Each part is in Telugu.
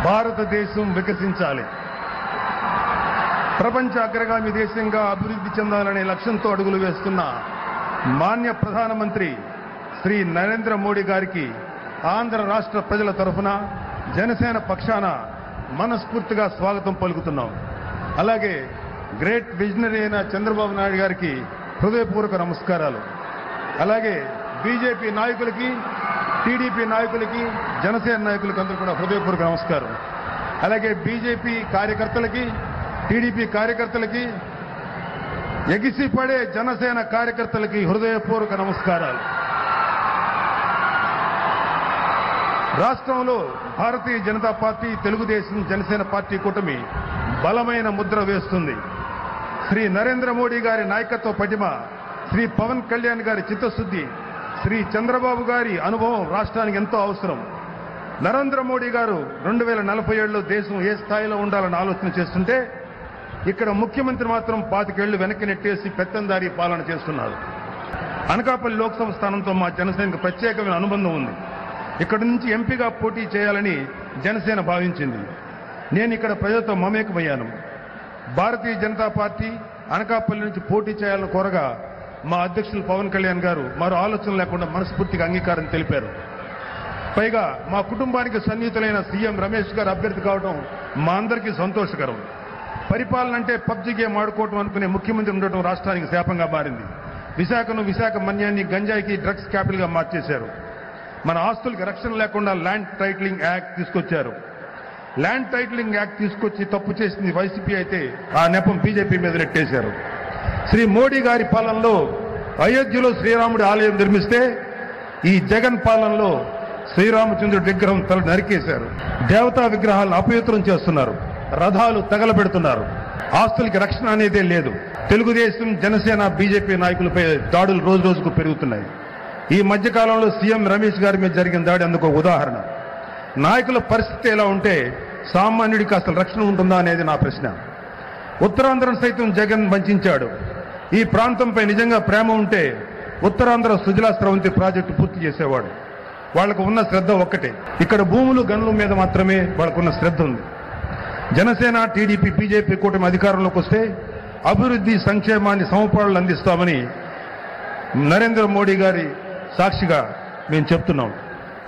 భారతదేశం వికసించాలి, ప్రపంచ అగ్రగామి దేశంగా అభివృద్ధి చెందాలనే లక్ష్యంతో అడుగులు వేస్తున్న మాన్య ప్రధానమంత్రి శ్రీ నరేంద్ర మోడీ గారికి ఆంధ్ర రాష్ట్ర ప్రజల తరఫున జనసేన పక్షాన మనస్ఫూర్తిగా స్వాగతం పలుకుతున్నాం. అలాగే గ్రేట్ విజనరీ అయిన చంద్రబాబు నాయుడు గారికి హృదయపూర్వక నమస్కారాలు. అలాగే బీజేపీ నాయకులకి, టీడీపీ నాయకులకి, జనసేన నాయకులకి అందరూ కూడా హృదయపూర్వక నమస్కారం. అలాగే బీజేపీ కార్యకర్తలకి, టీడీపీ కార్యకర్తలకి, ఎగిసిపడే జనసేన కార్యకర్తలకి హృదయపూర్వక నమస్కారాలు. రాష్ట్రంలో భారతీయ జనతా పార్టీ, తెలుగుదేశం, జనసేన పార్టీ కూటమి బలమైన ముద్ర వేస్తుంది. శ్రీ నరేంద్ర మోడీ గారి నాయకత్వ పటిమ, శ్రీ పవన్ కళ్యాణ్ గారి చిత్తశుద్ధి, శ్రీ చంద్రబాబు గారి అనుభవం రాష్ట్రానికి ఎంతో అవసరం. నరేంద్ర మోడీ గారు 2047లో దేశం ఏ స్థాయిలో ఉండాలని ఆలోచన చేస్తుంటే, ఇక్కడ ముఖ్యమంత్రి మాత్రం 25 ఏళ్లు వెనక్కి నెట్టేసి పెత్తందారీ పాలన చేస్తున్నారు. అనకాపల్లి లోక్సభ స్థానంతో మా జనసేనకు ప్రత్యేకమైన అనుబంధం ఉంది. ఇక్కడి నుంచి ఎంపీగా పోటీ చేయాలని జనసేన భావించింది. నేను ఇక్కడ ప్రజలతో మమేకమయ్యాను. భారతీయ జనతా పార్టీ అనకాపల్లి నుంచి పోటీ చేయాలని కోరగా మా అధ్యక్షులు పవన్ కళ్యాణ్ గారు మరో ఆలోచన లేకుండా మనస్ఫూర్తిగా అంగీకారం తెలిపారు. పైగా మా కుటుంబానికి సన్నిహితులైన సీఎం రమేష్ గారు అభ్యర్థి కావడం మా అందరికీ సంతోషకరం. పరిపాలన అంటే పబ్జీ గేమ్ ఆడుకోవటం అనుకునే ముఖ్యమంత్రి ఉండటం రాష్ట్రానికి శాపంగా మారింది. విశాఖ మన్యాన్ని గంజాయికి డ్రగ్స్ క్యాపిటల్గా మార్చేశారు. మన ఆస్తులకు రక్షణ లేకుండా ల్యాండ్ టైటిలింగ్ యాక్ట్ తీసుకొచ్చారు. ల్యాండ్ టైటిలింగ్ యాక్ట్ తీసుకొచ్చి తప్పు చేసింది వైసీపీ అయితే ఆ నెపం బీజేపీ మీద నెట్టేశారు. శ్రీ మోడీ గారి పాలనలో అయోధ్యలో శ్రీరాముడి ఆలయం నిర్మిస్తే ఈ జగన్ పాలనలో శ్రీరామచంద్రుడి విగ్రహం తల నరికేశారు. దేవతా విగ్రహాలను అపవిత్రం చేస్తున్నారు. రథాలు తగలబెడుతున్నారు. ఆస్తులకి రక్షణ అనేదే లేదు. తెలుగుదేశం, జనసేన, బీజేపీ నాయకులపై దాడులు రోజు రోజుకు పెరుగుతున్నాయి. ఈ మధ్యకాలంలో సీఎం రమేష్ గారి మీద జరిగిన దాడి అందుకు ఉదాహరణ. నాయకుల పరిస్థితి ఎలా ఉంటే సామాన్యుడికి అసలు రక్షణ ఉంటుందా అనేది నా ప్రశ్న. ఉత్తరాంధ్రను సైతం జగన్ వంచాడు. ఈ ప్రాంతంపై నిజంగా ప్రేమ ఉంటే ఉత్తరాంధ్ర సుజలా స్రవంతి ప్రాజెక్టు పూర్తి చేసేవాడు. వాళ్లకు ఉన్న శ్రద్ధ ఒక్కటే. ఇక్కడ భూములు, గనుల మీద మాత్రమే వాళ్ళకున్న శ్రద్ధ ఉంది. జనసేన, టీడీపీ, బీజేపీ కూటమి అధికారంలోకి వస్తే అభివృద్ధి, సంక్షేమాన్ని సమపాళ్లు అందిస్తామని నరేంద్ర మోడీ గారి సాక్షిగా మేము చెప్తున్నాం.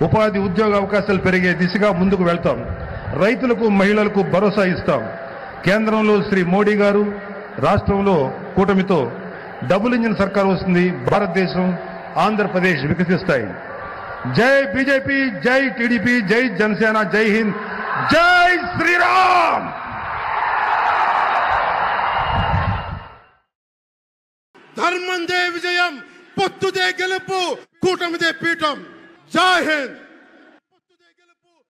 ఉపాధి, ఉద్యోగ అవకాశాలు పెరిగే దిశగా ముందుకు వెళ్తాం. రైతులకు, మహిళలకు భరోసా ఇస్తాం. కేంద్రంలో శ్రీ మోడీ గారు, రాష్ట్రంలో కూటమితో డబుల్ ఇంజిన్ సర్కార్ వస్తుంది. భారతదేశం, ఆంధ్రప్రదేశ్ వికసిస్తాయి. జై బీజేపీ, జై టీడీపీ, జై జనసేన, జై హింద్, జై శ్రీరామ్. ధర్మందే విజయం, పొత్తుదే గెలుపు, కూటమిదే పీఠం. జై హింద్.